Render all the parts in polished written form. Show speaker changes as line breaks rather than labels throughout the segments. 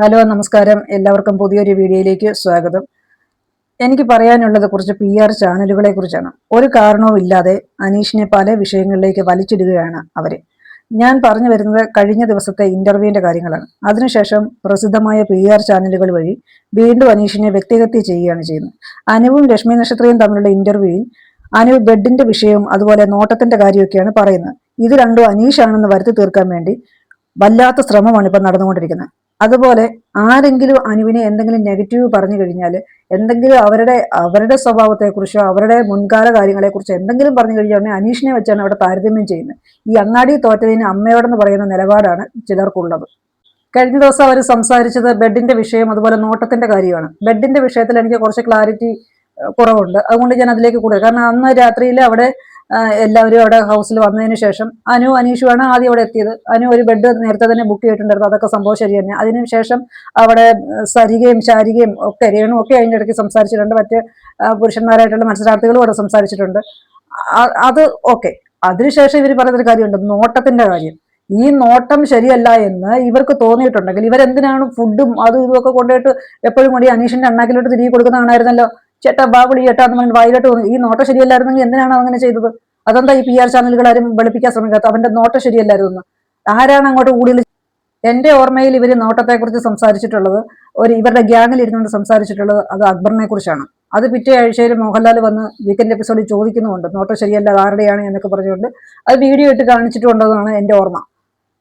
Hello നമസ്കാരം. എല്ലാവർക്കും പുതിയൊരു വീഡിയോയിലേക്ക് സ്വാഗതം. എനിക്ക് പറയാനുള്ളത് കുറച്ച് PR ചാനലുകളെ കുറിച്ചാണ്. ഒരു കാരണവും ഇല്ലാതെ അനീഷിനെ പല വിഷയങ്ങളിലേക്ക് വലിച്ചിടുകയാണ് അവര്. ഞാൻ പറഞ്ഞു വരുന്നത് കഴിഞ്ഞ ദിവസത്തെ ഇന്റർവ്യൂവിന്റെ കാര്യങ്ങളാണ്. അതിനുശേഷം പ്രസിദ്ധമായ PR ചാനലുകൾ വഴി വീണ്ടും അനീഷിനെ വ്യക്തിഹത്യ ചെയ്യുകയാണ് ചെയ്യുന്നത്. അനുവും ലക്ഷ്മി നക്ഷത്രയും തമ്മിലുള്ള ഇന്റർവ്യൂവിൽ അനു ബെഡിന്റെ വിഷയവും അതുപോലെ നോട്ടത്തിന്റെ കാര്യമൊക്കെയാണ് പറയുന്നത്. ഇത് രണ്ടും അനീഷാണെന്ന് വരുത്തി തീർക്കാൻ വേണ്ടി വല്ലാത്ത ശ്രമമാണ് ഇപ്പം നടന്നുകൊണ്ടിരിക്കുന്നത്. അതുപോലെ ആരെങ്കിലും അനുവിനെ എന്തെങ്കിലും നെഗറ്റീവ് പറഞ്ഞു കഴിഞ്ഞാൽ, എന്തെങ്കിലും അവരുടെ സ്വഭാവത്തെക്കുറിച്ചോ അവരുടെ മുൻകാല കാര്യങ്ങളെക്കുറിച്ചോ എന്തെങ്കിലും പറഞ്ഞു കഴിഞ്ഞാൽ അനീഷിനെ വെച്ചാണ് അവിടെ താരതമ്യം ചെയ്യുന്നത്. ഈ അങ്ങാടി തോറ്റതിന് അമ്മയോടെന്ന് പറയുന്ന നിലപാടാണ് ചിലർക്കുള്ളത്. കഴിഞ്ഞ ദിവസം അവർ സംസാരിച്ചത് ബെഡിന്റെ വിഷയം അതുപോലെ നോട്ടത്തിന്റെ കാര്യമാണ്. ബെഡിന്റെ വിഷയത്തിൽ എനിക്ക് കുറച്ച് ക്ലാരിറ്റി കുറവുണ്ട്. അതുകൊണ്ട് ഞാൻ അതിലേക്ക് കൂടുതൽ, കാരണം അന്ന് രാത്രിയിൽ അവിടെ എല്ലാവരും അവിടെ ഹൗസിൽ വന്നതിന് ശേഷം അനീഷുമാണ് ആദ്യം അവിടെ എത്തിയത്. അനു ഒരു ബെഡ് നേരത്തെ തന്നെ ബുക്ക് ചെയ്തിട്ടുണ്ടായിരുന്നു. അതൊക്കെ സംഭവം ശരി തന്നെ. അതിനുശേഷം അവിടെ സരികയും ശാരികയും ഒക്കെ രേണു ഒക്കെ അതിൻ്റെ ഇടയ്ക്ക് സംസാരിച്ചിട്ടുണ്ട്. മറ്റ് പുരുഷന്മാരായിട്ടുള്ള മത്സരാർത്ഥികളും അവിടെ സംസാരിച്ചിട്ടുണ്ട്. അത് ഓക്കെ. അതിനുശേഷം ഇവർ പറയുന്നൊരു കാര്യമുണ്ട്, നോട്ടത്തിന്റെ കാര്യം. ഈ നോട്ടം ശരിയല്ല എന്ന് ഇവർക്ക് തോന്നിയിട്ടുണ്ടെങ്കിൽ ഇവരെന്തിനാണ് ഫുഡും അതും ഇതുമൊക്കെ കൊണ്ടുപോയിട്ട് എപ്പോഴും കൂടി അനീഷിന്റെ അണ്ണാക്കിലോട്ട് തിരികെ കൊടുക്കുന്ന കാണായിരുന്നല്ലോ. ചേട്ടാ ബാബുളി ചേട്ടാ എന്ന് പറഞ്ഞ് വയലോട്ട് തോന്നി. ഈ നോട്ടം ശരിയല്ലായിരുന്നെങ്കിൽ എന്തിനാണ് അങ്ങനെ ചെയ്തത്? അതെന്താ ഈ PR ചാനലുകൾ ആരും വെളുപ്പിക്കാൻ ശ്രമിക്കാത്ത? അവന്റെ നോട്ടം ശരിയല്ലായിരുന്നു. ആരാണ് അങ്ങോട്ട് കൂടുതൽ? എന്റെ ഓർമ്മയിൽ ഇവർ നോട്ടത്തെക്കുറിച്ച് സംസാരിച്ചിട്ടുള്ളത്, ഇവരുടെ ഗ്യാങ്ങിൽ ഇരുന്നുകൊണ്ട് സംസാരിച്ചിട്ടുള്ളത് അത് അക്ബറിനെ കുറിച്ചാണ്. അത് പിറ്റേ ആഴ്ചയിൽ മോഹൻലാൽ വന്ന് വീക്കെൻഡ് എപ്പിസോഡിൽ ചോദിക്കുന്നുമുണ്ട്, നോട്ടം ശരിയല്ല ആരുടെയാണ് എന്നൊക്കെ പറഞ്ഞുകൊണ്ട് അത് വീഡിയോ ഇട്ട് കാണിച്ചിട്ടുണ്ടെന്നാണ് എന്റെ ഓർമ്മ.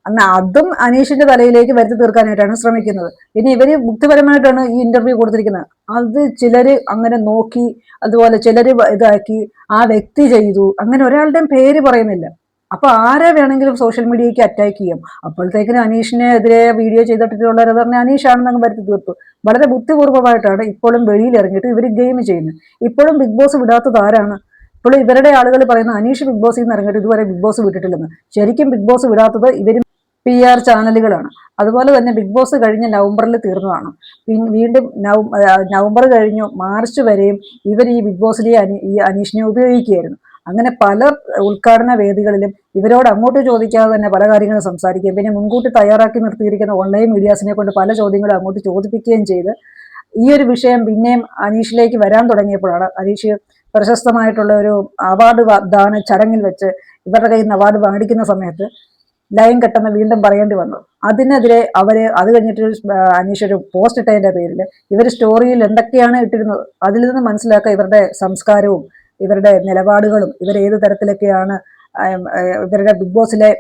എന്നാൽ അതും അനീഷിന്റെ തലയിലേക്ക് വരുത്തി തീർക്കാനായിട്ടാണ് ശ്രമിക്കുന്നത്. പിന്നെ ഇവര് ബുദ്ധിപരമായിട്ടാണ് ഈ ഇന്റർവ്യൂ കൊടുത്തിരിക്കുന്നത്. അത് ചിലര് അങ്ങനെ നോക്കി, അതുപോലെ ചിലര് ഇതാക്കി, ആ വ്യക്തി ചെയ്തു, അങ്ങനെ ഒരാളുടെയും പേര് പറയുന്നില്ല. അപ്പൊ ആരെ വേണമെങ്കിലും സോഷ്യൽ മീഡിയയ്ക്ക് അറ്റാക്ക് ചെയ്യും. അപ്പോഴത്തേക്കിനും അനീഷിനെതിരെ വീഡിയോ ചെയ്തിട്ടുള്ളവരെ പറഞ്ഞ അനീഷാണെന്നങ്ങ് വരുത്തി തീർത്തു. വളരെ ബുദ്ധിപൂർവ്വമായിട്ടാണ് ഇപ്പോഴും വെളിയിൽ ഇറങ്ങിയിട്ട് ഇവർ ഗെയിം ചെയ്യുന്നത്. ഇപ്പോഴും ബിഗ് ബോസ് വിടാത്തത് ആരാണ്? ഇപ്പോഴും ഇവരുടെ ആളുകൾ പറയുന്ന അനീഷ് ബിഗ് ബോസിൽ നിന്ന് ഇറങ്ങിയിട്ട് ഇതുവരെ ബിഗ് ബോസ് വിട്ടിട്ടില്ലെന്ന്. ശരിക്കും ബിഗ് ബോസ് വിടാത്തത് ഇവരും PR ചാനലുകളാണ്. അതുപോലെ തന്നെ ബിഗ് ബോസ് കഴിഞ്ഞ നവംബറിൽ തീർന്നതാണ്. വീണ്ടും നവംബർ കഴിഞ്ഞു മാർച്ച് വരെയും ഇവർ ഈ ബിഗ് ബോസിലെ ഈ അനീഷിനെ ഉപയോഗിക്കുകയായിരുന്നു. അങ്ങനെ പല ഉദ്ഘാടന വേദികളിലും ഇവരോട് അങ്ങോട്ട് ചോദിക്കാതെ തന്നെ പല കാര്യങ്ങളും സംസാരിക്കുകയും പിന്നെ മുൻകൂട്ടി തയ്യാറാക്കി നിർത്തിയിരിക്കുന്ന ഓൺലൈൻ മീഡിയാസിനെ കൊണ്ട് പല ചോദ്യങ്ങളും അങ്ങോട്ട് ചോദിപ്പിക്കുകയും ചെയ്ത് ഈ ഒരു വിഷയം പിന്നെയും അനീഷിലേക്ക് വരാൻ തുടങ്ങിയപ്പോഴാണ് അനീഷ് പ്രശസ്തമായിട്ടുള്ള ഒരു അവാർഡ് ദാന ചടങ്ങിൽ വെച്ച് ഇവരുടെ കയ്യിൽ നിന്ന് അവാർഡ് മേടിക്കുന്ന സമയത്ത് ലൈൻ കെട്ടെന്ന് വീണ്ടും പറയേണ്ടി വന്നു. അതിനെതിരെ അത് കഴിഞ്ഞിട്ട് അനീഷ് ഒരു പോസ്റ്റ് ഇട്ടതിന്റെ പേരിൽ ഇവർ സ്റ്റോറിയിൽ എന്തൊക്കെയാണ് ഇട്ടിരുന്നത് അതിൽ നിന്ന് മനസ്സിലാക്കുക ഇവരുടെ സംസ്കാരവും ഇവരുടെ നിലപാടുകളും ഇവരേത് തരത്തിലൊക്കെയാണ് ഇവരുടെ ബിഗ് ബോസിലെ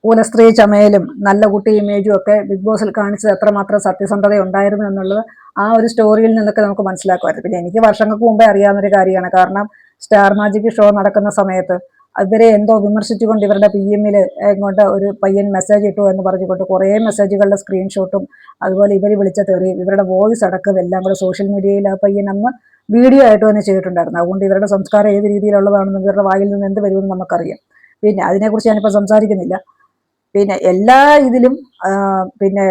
കുലസ്ത്രീ ചമയലും നല്ല കുട്ടി ഇമേജും ഒക്കെ ബിഗ് ബോസിൽ കാണിച്ചത് എത്രമാത്രം സത്യസന്ധത ഉണ്ടായിരുന്നു എന്നുള്ളത് ആ ഒരു സ്റ്റോറിയിൽ നിന്നൊക്കെ നമുക്ക് മനസ്സിലാക്കുമായിരുന്നു. പിന്നെ എനിക്ക് വർഷങ്ങൾക്ക് മുമ്പേ അറിയാവുന്നൊരു കാര്യമാണ്. കാരണം സ്റ്റാർ മാജിക് ഷോ നടക്കുന്ന സമയത്ത് ഇവരെ എന്തോ വിമർശിച്ചുകൊണ്ട് ഇവരുടെ PM ഇങ്ങോട്ട് ഒരു പയ്യൻ മെസ്സേജ് ഇട്ടു എന്ന് പറഞ്ഞുകൊണ്ട് കുറേ മെസ്സേജുകളുടെ സ്ക്രീൻഷോട്ടും അതുപോലെ ഇവർ വിളിച്ച തെറിയും ഇവരുടെ വോയിസ് അടക്കം എല്ലാം കൂടെ സോഷ്യൽ മീഡിയയിൽ ആ പയ്യൻ അന്ന് വീഡിയോ ആയിട്ട് തന്നെ ചെയ്തിട്ടുണ്ടായിരുന്നു. അതുകൊണ്ട് ഇവരുടെ സംസ്കാരം ഏത് രീതിയിലുള്ളതാണെന്ന് ഇവരുടെ വായിൽ നിന്ന് എന്ത് വരുമെന്ന് നമുക്കറിയാം. പിന്നെ അതിനെക്കുറിച്ച് ഞാനിപ്പോൾ സംസാരിക്കുന്നില്ല. പിന്നെ എല്ലാ ഇതിലും പിന്നെ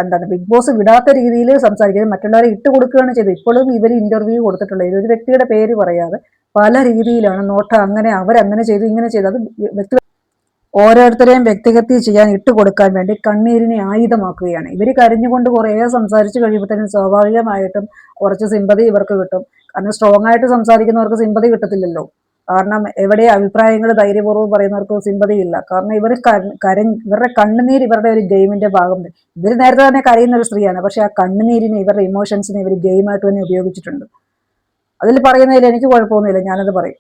എന്താണ് ബിഗ് ബോസ് വിടാത്ത രീതിയിൽ സംസാരിക്കുന്നത്, മറ്റുള്ളവരെ ഇട്ട് കൊടുക്കുകയാണ് ചെയ്തത്. ഇപ്പോഴും ഇവർ ഇന്റർവ്യൂ കൊടുത്തിട്ടുള്ളത് ഒരു വ്യക്തിയുടെ പേര് പറയാതെ പല രീതിയിലാണ് നോട്ടം അങ്ങനെ അവരങ്ങനെ ചെയ്തു ഇങ്ങനെ ചെയ്തു. അത് ഓരോരുത്തരെയും വ്യക്തിഹത്യ ചെയ്യാൻ ഇട്ടുകൊടുക്കാൻ വേണ്ടി കണ്ണീരിനെ ആയുധമാക്കുകയാണ്. ഇവർ കരഞ്ഞുകൊണ്ട് കുറേ സംസാരിച്ച് കഴിയുമ്പോഴത്തേനും സ്വാഭാവികമായിട്ടും കുറച്ച് സിമ്പതി ഇവർക്ക് കിട്ടും. കാരണം സ്ട്രോങ് ആയിട്ട് സംസാരിക്കുന്നവർക്ക് സിമ്പതി കിട്ടത്തില്ലല്ലോ. കാരണം എവിടെ അഭിപ്രായങ്ങൾ ധൈര്യപൂർവ്വം പറയുന്നവർക്ക് സിമ്പതി ഇല്ല. കാരണം ഇവരുടെ കണ്ണുനീര് ഇവരുടെ ഒരു ഗെയിമിന്റെ ഭാഗം. ഇവർ നേരത്തെ തന്നെ കരയുന്ന ഒരു സ്ത്രീയാണ്. പക്ഷെ ആ കണ്ണുനീരിനെ ഇവരുടെ ഇമോഷൻസിനെ ഇവർ ഗെയിമായിട്ട് തന്നെ ഉപയോഗിച്ചിട്ടുണ്ട്. അതിൽ പറയുന്നതിൽ എനിക്ക് കുഴപ്പമൊന്നുമില്ല, ഞാനത് പറയും.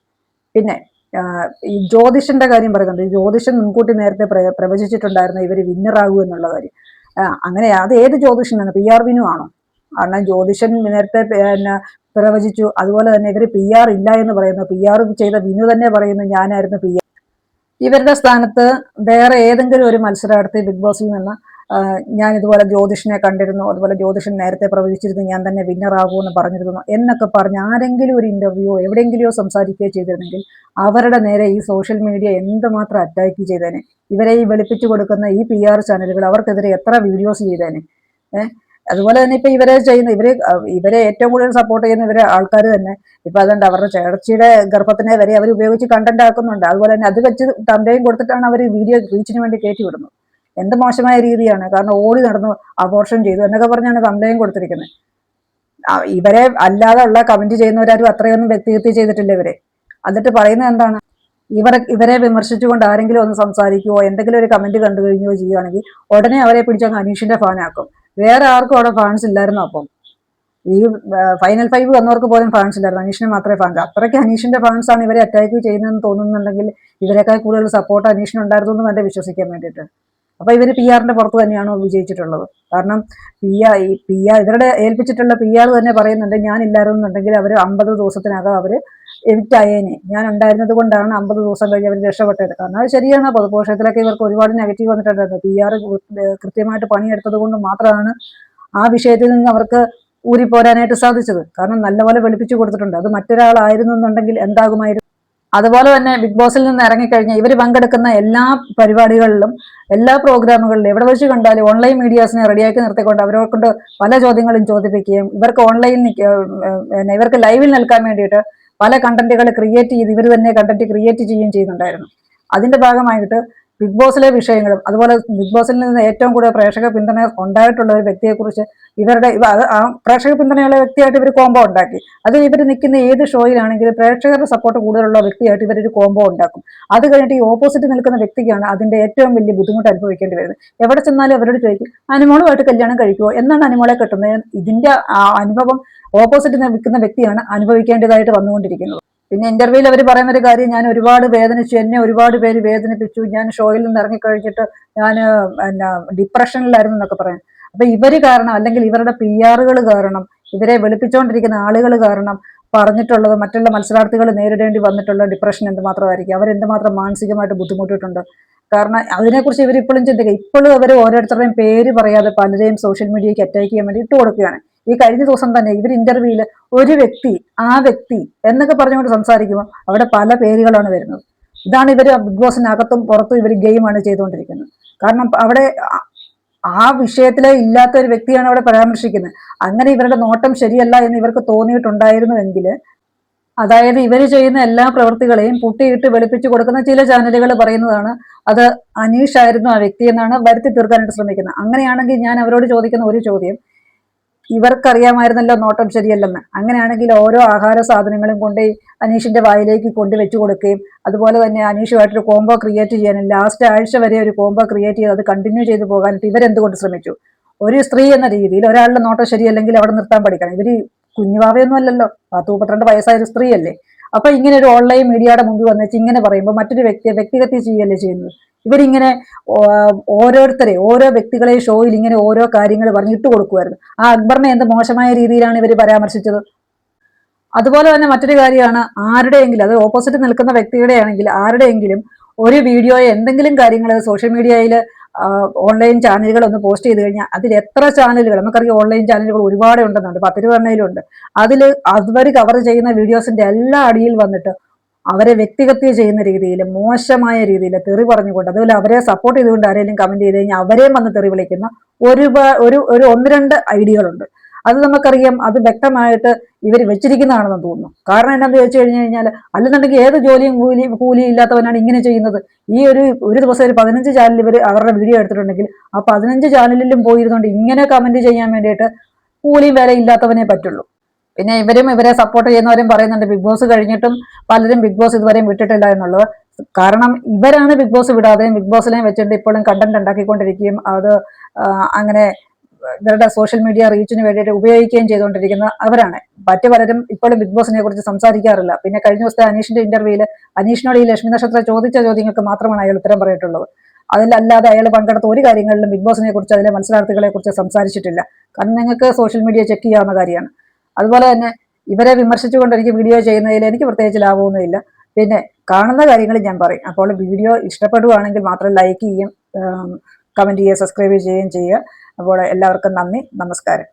പിന്നെ ഈ ജ്യോതിഷന്റെ കാര്യം പറയുന്നുണ്ട്. ഈ ജ്യോതിഷൻ മുൻകൂട്ടി നേരത്തെ പ്രവചിച്ചിട്ടുണ്ടായിരുന്നു ഇവർ വിന്നറാകൂ എന്നുള്ള കാര്യം. അങ്ങനെ അത് ഏത് ജ്യോതിഷനാണ്? PR വിനു ആണോ? കാരണം ജ്യോതിഷൻ നേരത്തെ പിന്നെ പ്രവചിച്ചു. അതുപോലെ തന്നെ ഇവർ PR ഇല്ല എന്ന് പറയുന്നു. PR ചെയ്ത വിനു തന്നെ പറയുന്നു ഞാനായിരുന്നു PR. ഇവരുടെ സ്ഥാനത്ത് വേറെ ഏതെങ്കിലും ഒരു മത്സരാർത്ഥി ബിഗ് ബോസിൽ നിന്ന് ഞാൻ ഇതുപോലെ ജ്യോതിഷനെ കണ്ടിരുന്നു, അതുപോലെ ജ്യോതിഷൻ നേരത്തെ പ്രവചിച്ചിരുന്നു ഞാൻ തന്നെ വിന്നറാകുമെന്ന് പറഞ്ഞിരുന്നു എന്നൊക്കെ പറഞ്ഞ് ആരെങ്കിലും ഒരു ഇന്റർവ്യൂയോ എവിടെയെങ്കിലുമോ സംസാരിക്കുകയോ ചെയ്തിരുന്നെങ്കിൽ അവരുടെ നേരെ ഈ സോഷ്യൽ മീഡിയ എന്തുമാത്രം അറ്റാക്ക് ചെയ്തേനെ. ഇവരെ ഈ വെളുപ്പിച്ചു കൊടുക്കുന്ന ഈ PR ചാനലുകൾ അവർക്കെതിരെ എത്ര വീഡിയോസ് ചെയ്തേനെ. അതുപോലെ തന്നെ ഇപ്പൊ ഇവരെ ഏറ്റവും കൂടുതൽ സപ്പോർട്ട് ചെയ്യുന്ന ഇവരെ ആൾക്കാർ തന്നെ ഇപ്പൊ അതുകൊണ്ട് അവരുടെ ചേർച്ചയുടെ ഗർഭത്തിനെ വരെ അവർ ഉപയോഗിച്ച് കണ്ടന്റ് ആക്കുന്നുണ്ട്. അതുപോലെ തന്നെ അത് വെച്ച് തമ്പയും കൊടുത്തിട്ടാണ് അവർ വീഡിയോ റീച്ചിന് വേണ്ടി കയറ്റി വിടുന്നത്. എന്ത് മോശമായ രീതിയാണ്. കാരണം ഓടി നടന്നു അബോർഷൻ ചെയ്തു എന്നൊക്കെ പറഞ്ഞാണ് കംപ്ലൈന്റ് കൊടുത്തിരിക്കുന്നത്. ഇവരെ അല്ലാതെ ഉള്ള കമന്റ് ചെയ്യുന്നവരാരും അത്രയൊന്നും വ്യക്തിഹത്യ ചെയ്തിട്ടില്ല ഇവരെ. എന്നിട്ട് പറയുന്നത് എന്താണ്, ഇവരെ വിമർശിച്ചുകൊണ്ട് ആരെങ്കിലും ഒന്ന് സംസാരിക്കുകയോ എന്തെങ്കിലും ഒരു കമന്റ് കണ്ടു കഴിഞ്ഞോ ചെയ്യുകയാണെങ്കിൽ ഉടനെ അവരെ പിടിച്ചങ്ങ് അനീഷിന്റെ ഫാനാക്കും. വേറെ ആർക്കും അവിടെ ഫാൻസ് ഇല്ലായിരുന്നു. അപ്പം ഈ ഫൈനൽ 5 വന്നവർക്ക് പോലും ഫാൻസ് ഇല്ലായിരുന്നു, അനീഷിന് മാത്രമേ ഫാൻസ്. അത്രയ്ക്ക് അനീഷിന്റെ ഫാൻസ് ആണ് ഇവരെ അറ്റാക്ക് ചെയ്യുന്നതെന്ന് തോന്നുന്നുണ്ടെങ്കിൽ ഇവരെക്കാൾ കൂടുതൽ സപ്പോർട്ട് അനീഷിന് ഉണ്ടായിരുന്നു എന്ന് വേണ്ട വിശ്വസിക്കാൻ വേണ്ടിയിട്ട്. അപ്പൊ ഇവര് PR പുറത്ത് തന്നെയാണോ വിജയിച്ചിട്ടുള്ളത്? കാരണം ഇവരുടെ ഏൽപ്പിച്ചിട്ടുള്ള PR തന്നെ പറയുന്നുണ്ട്, ഞാൻ ഇല്ലായിരുന്നുണ്ടെങ്കിൽ അവർ 50 ദിവസത്തിനകം അവര് എവിക്റ്റ് ആയേനെ, ഞാൻ ഉണ്ടായിരുന്നത് കൊണ്ടാണ് 50 ദിവസം കഴിഞ്ഞ് അവർ രക്ഷപ്പെട്ടത്. കാരണം അത് ശരിയാണ്. പൊതുപോഷത്തിലൊക്കെ ഇവർക്ക് ഒരുപാട് നെഗറ്റീവ് വന്നിട്ടുണ്ടായിരുന്നു. PR കൃത്യമായിട്ട് പണിയെടുത്തത് കൊണ്ട് മാത്രമാണ് ആ വിഷയത്തിൽ നിന്ന് അവർക്ക് ഊരിപ്പോരാനായിട്ട് സാധിച്ചത്. കാരണം നല്ലപോലെ വെളുപ്പിച്ചു കൊടുത്തിട്ടുണ്ട്. അത് മറ്റൊരാളായിരുന്നു എന്നുണ്ടെങ്കിൽ എന്താകുമായിരുന്നു? അതുപോലെ തന്നെ ബിഗ് ബോസിൽ നിന്ന് ഇറങ്ങിക്കഴിഞ്ഞാൽ ഇവർ പങ്കെടുക്കുന്ന എല്ലാ പരിപാടികളിലും എല്ലാ പ്രോഗ്രാമുകളിലും എവിടെ വെച്ച് കണ്ടാലും ഓൺലൈൻ മീഡിയാസിനെ റെഡിയാക്കി നിർത്തിക്കൊണ്ട് അവരെ കൊണ്ട് പല ചോദ്യങ്ങളും ചോദിപ്പിക്കുകയും ഇവർക്ക് ലൈവിൽ നിൽക്കാൻ വേണ്ടിയിട്ട് പല കണ്ടന്റുകൾ ക്രിയേറ്റ് ചെയ്ത് ഇവർ തന്നെ കണ്ടന്റ് ക്രിയേറ്റ് ചെയ്യുകയും ചെയ്യുന്നുണ്ടായിരുന്നു. അതിന്റെ ഭാഗമായിട്ട് ബിഗ് ബോസിലെ വിഷയങ്ങളും അതുപോലെ ബിഗ് ബോസിൽ നിന്ന് ഏറ്റവും കൂടുതൽ പ്രേക്ഷക പിന്തുണ ഉണ്ടായിട്ടുള്ള ഒരു വ്യക്തിയെക്കുറിച്ച് ആ പ്രേക്ഷക പിന്തുണയുള്ള വ്യക്തിയായിട്ട് ഇവർ കോംബോ ഉണ്ടാക്കി. അത് ഇവർ നിൽക്കുന്ന ഏത് ഷോയിലാണെങ്കിലും പ്രേക്ഷകരുടെ സപ്പോർട്ട് കൂടുതലുള്ള വ്യക്തിയായിട്ട് ഇവരൊരു കോംബോ ഉണ്ടാക്കും. അത് കഴിഞ്ഞിട്ട് ഈ ഓപ്പോസിറ്റ് നിൽക്കുന്ന വ്യക്തിക്കാണ് അതിന്റെ ഏറ്റവും വലിയ ബുദ്ധിമുട്ട് അനുഭവിക്കേണ്ടി വരുന്നത്. എവിടെ ചെന്നാലും അവരോട് ചോദിക്കും, അനുമോളുമായിട്ട് കല്യാണം കഴിക്കുമോ, എന്നാണ് അനുമോളെ കെട്ടുന്നത്? ഇതിന്റെ അനുഭവം ഓപ്പോസിറ്റ് നിൽക്കുന്ന വ്യക്തിയാണ് അനുഭവിക്കേണ്ടതായിട്ട് വന്നുകൊണ്ടിരിക്കുന്നത്. പിന്നെ ഇന്റർവ്യൂവിൽ അവർ പറയുന്ന ഒരു കാര്യം, ഞാൻ ഒരുപാട് വേദനിച്ചു, എന്നെ ഒരുപാട് പേര് വേദനിപ്പിച്ചു, ഞാൻ ഷോയിൽ നിന്ന് ഇറങ്ങിക്കഴിഞ്ഞിട്ട് ഞാൻ ഡിപ്രഷനിലായിരുന്നു എന്നൊക്കെ പറയാം. അപ്പൊ ഇവര് കാരണം അല്ലെങ്കിൽ ഇവരുടെ PR കാരണം ഇവരെ വെളുപ്പിച്ചുകൊണ്ടിരിക്കുന്ന ആളുകൾ കാരണം പറഞ്ഞിട്ടുള്ളത് മറ്റുള്ള മത്സരാർത്ഥികൾ നേരിടേണ്ടി വന്നിട്ടുള്ള ഡിപ്രഷൻ എന്തുമാത്രമായിരിക്കും, അവരെന്തുമാത്രം മാനസികമായിട്ട് ബുദ്ധിമുട്ടിയിട്ടുണ്ട്. കാരണം അതിനെക്കുറിച്ച് ഇവർ ഇപ്പോഴും ചിന്തിക്കുക. ഇപ്പോഴും അവർ ഓരോരുത്തരുടെയും പേര് പറയാതെ പലരെയും സോഷ്യൽ മീഡിയയ്ക്ക് അറ്റാക്ക് ചെയ്യാൻ വേണ്ടി ഇട്ട് കൊടുക്കുകയാണ്. ഈ കഴിഞ്ഞ ദിവസം തന്നെ ഇവർ ഇന്റർവ്യൂവിൽ ഒരു വ്യക്തി ആ വ്യക്തി എന്നൊക്കെ പറഞ്ഞുകൊണ്ട് സംസാരിക്കുമ്പോൾ അവിടെ പല പേരുകളാണ് വരുന്നത്. ഇതാണ് ഇവർ ബിഗ് ബോസിനകത്തും പുറത്തും ഇവർ ഗെയിമാണ് ചെയ്തുകൊണ്ടിരിക്കുന്നത്. കാരണം അവിടെ ആ വിഷയത്തിലെ ഇല്ലാത്ത ഒരു വ്യക്തിയാണ് അവിടെ പരാമർശിക്കുന്നത്. അങ്ങനെ ഇവരുടെ നോട്ടം ശരിയല്ല എന്ന് ഇവർക്ക് തോന്നിയിട്ടുണ്ടായിരുന്നുവെങ്കിൽ, അതായത് ഇവർ ചെയ്യുന്ന എല്ലാ പ്രവൃത്തികളെയും പുട്ടിയിട്ട് വെളുപ്പിച്ചു കൊടുക്കുന്ന ചില ചാനലുകൾ പറയുന്നതാണ് അത് അനീഷ് ആയിരുന്നു ആ വ്യക്തി എന്നാണ് വരുത്തി തീർക്കാനായിട്ട് ശ്രമിക്കുന്നത്. അങ്ങനെയാണെങ്കിൽ ഞാൻ അവരോട് ചോദിക്കുന്ന ഒരു ചോദ്യം, ഇവർക്കറിയാമായിരുന്നല്ലോ നോട്ടം ശരിയല്ലെന്ന്. അങ്ങനെയാണെങ്കിൽ ഓരോ ആഹാര സാധനങ്ങളും കൊണ്ട് അനീഷിന്റെ വായിലേക്ക് കൊണ്ട് വെച്ചു കൊടുക്കുകയും അതുപോലെ തന്നെ അനീഷുമായിട്ടൊരു കോംബോ ക്രിയേറ്റ് ചെയ്യാനും ലാസ്റ്റ് ആഴ്ച വരെ ഒരു കോംബോ ക്രിയേറ്റ് ചെയ്ത് അത് കണ്ടിന്യൂ ചെയ്ത് പോകാനായിട്ട് ഇവരെന്തുകൊണ്ട് ശ്രമിച്ചു? ഒരു സ്ത്രീ എന്ന രീതിയിൽ ഒരാളുടെ നോട്ടം ശരിയല്ലെങ്കിൽ അവിടെ നിർത്താൻ പഠിക്കണം. ഇവര് കുഞ്ഞുവാവയൊന്നും അല്ലല്ലോ, 32 വയസ്സായ ഒരു സ്ത്രീയല്ലേ. അപ്പൊ ഇങ്ങനെ ഒരു ഓൺലൈൻ മീഡിയയുടെ മുമ്പിൽ വന്നിട്ട് ഇങ്ങനെ പറയുമ്പോൾ മറ്റൊരു വ്യക്തിഹത്യ ചെയ്യല്ലേ ചെയ്യുന്നത്. ഇവരിങ്ങനെ ഓരോ വ്യക്തികളെ ഷോയിൽ ഇങ്ങനെ ഓരോ കാര്യങ്ങൾ പറഞ്ഞിട്ട് കൊടുക്കുമായിരുന്നു. ആ അക്ബറിനെ എന്ത് മോശമായ രീതിയിലാണ് ഇവർ പരാമർശിച്ചത്. അതുപോലെ തന്നെ മറ്റൊരു കാര്യമാണ്, ആരുടെയെങ്കിലും അത് ഓപ്പോസിറ്റ് നിൽക്കുന്ന വ്യക്തിയുടെ ആണെങ്കിൽ ആരുടെയെങ്കിലും ഒരു വീഡിയോയെ എന്തെങ്കിലും കാര്യങ്ങൾ സോഷ്യൽ മീഡിയയിൽ ഓൺലൈൻ ചാനലുകൾ ഒന്ന് പോസ്റ്റ് ചെയ്ത് കഴിഞ്ഞാൽ അതിൽ എത്ര ചാനലുകൾ, നമുക്കറിയാം ഓൺലൈൻ ചാനലുകൾ ഒരുപാട് ഉണ്ടെന്നുണ്ട്, 10-20 അതിൽ അവർ കവർ ചെയ്യുന്ന വീഡിയോസിന്റെ എല്ലാ അടിയിൽ വന്നിട്ട് അവരെ വ്യക്തിഹത്യ ചെയ്യുന്ന രീതിയിൽ മോശമായ രീതിയിൽ തെറി പറഞ്ഞുകൊണ്ട്, അതുപോലെ അവരെ സപ്പോർട്ട് ചെയ്തുകൊണ്ട് ആരെങ്കിലും കമന്റ് ചെയ്ത് കഴിഞ്ഞാൽ അവരെയും വന്ന് തെറി വിളിക്കുന്ന ഒരു 1-2 ഐഡിയകളുണ്ട്. അത് നമുക്കറിയാം, അത് വ്യക്തമായിട്ട് ഇവർ വെച്ചിരിക്കുന്നതാണെന്ന് തോന്നുന്നു. കാരണം എന്താണെന്ന് ചോദിച്ചു കഴിഞ്ഞാൽ, അല്ലെന്നുണ്ടെങ്കിൽ ഏത് ജോലിയും കൂലി ഇല്ലാത്തവനാണ് ഇങ്ങനെ ചെയ്യുന്നത്? ഈ ഒരു ദിവസം ഒരു 15 ചാനൽ ഇവർ അവരുടെ വീഡിയോ എടുത്തിട്ടുണ്ടെങ്കിൽ ആ 15 ചാനലിലും പോയിരുന്നുകൊണ്ട് ഇങ്ങനെ കമന്റ് ചെയ്യാൻ വേണ്ടിയിട്ട് കൂലിയും വേല ഇല്ലാത്തവനെ പറ്റുള്ളൂ. പിന്നെ ഇവരെ സപ്പോർട്ട് ചെയ്യുന്നവരും പറയുന്നുണ്ട് ബിഗ് ബോസ് കഴിഞ്ഞിട്ടും പലരും ബിഗ് ബോസ് ഇതുവരെയും വിട്ടിട്ടില്ല എന്നുള്ളത്. കാരണം ഇവരാണ് ബിഗ് ബോസ് വിടാതെയും ബിഗ് ബോസിനെ വെച്ചിട്ട് ഇപ്പോഴും കണ്ടന്റ് ഉണ്ടാക്കിക്കൊണ്ടിരിക്കുകയും അത് അങ്ങനെ ഇവരുടെ സോഷ്യൽ മീഡിയ റീച്ചിന് വേണ്ടിയിട്ട് ഉപയോഗിക്കുകയും ചെയ്തുകൊണ്ടിരിക്കുന്ന അവരാണ്. മറ്റു പലരും ഇപ്പോഴും ബിഗ് ബോസിനെ കുറിച്ച് സംസാരിക്കാറില്ല. പിന്നെ കഴിഞ്ഞ ദിവസത്തെ അനീഷിന്റെ ഇന്റർവ്യൂവിൽ അനീഷിനോട് ഈ ലക്ഷ്മി നക്ഷത്ര ചോദിച്ച ചോദ്യങ്ങൾക്ക് മാത്രമാണ് അയാൾ ഉത്തരം പറഞ്ഞിട്ടുള്ളത്. അതിലല്ലാതെ അയാൾ പങ്കെടുത്ത ഒരു കാര്യങ്ങളിലും ബിഗ് ബോസിനെ കുറിച്ച് അതിലെ മത്സരാർത്ഥികളെ കുറിച്ച് സംസാരിച്ചിട്ടില്ല. കാരണം നിങ്ങൾക്ക് സോഷ്യൽ മീഡിയ ചെക്ക് ചെയ്യാവുന്ന കാര്യമാണ്. അതുപോലെ തന്നെ ഇവരെ വിമർശിച്ചുകൊണ്ട് എനിക്ക് വീഡിയോ ചെയ്യുന്നതിൽ എനിക്ക് പ്രത്യേകിച്ച് ലാഭമൊന്നുമില്ല. പിന്നെ കാണുന്ന കാര്യങ്ങൾ ഞാൻ പറയും. അപ്പോൾ വീഡിയോ ഇഷ്ടപ്പെടുകയാണെങ്കിൽ മാത്രം ലൈക്ക് ചെയ്യും, കമന്റ് ചെയ്യുക, സബ്സ്ക്രൈബ് ചെയ്യുകയും ചെയ്യുക. അപ്പോൾ എല്ലാവർക്കും നന്ദി, നമസ്കാരം.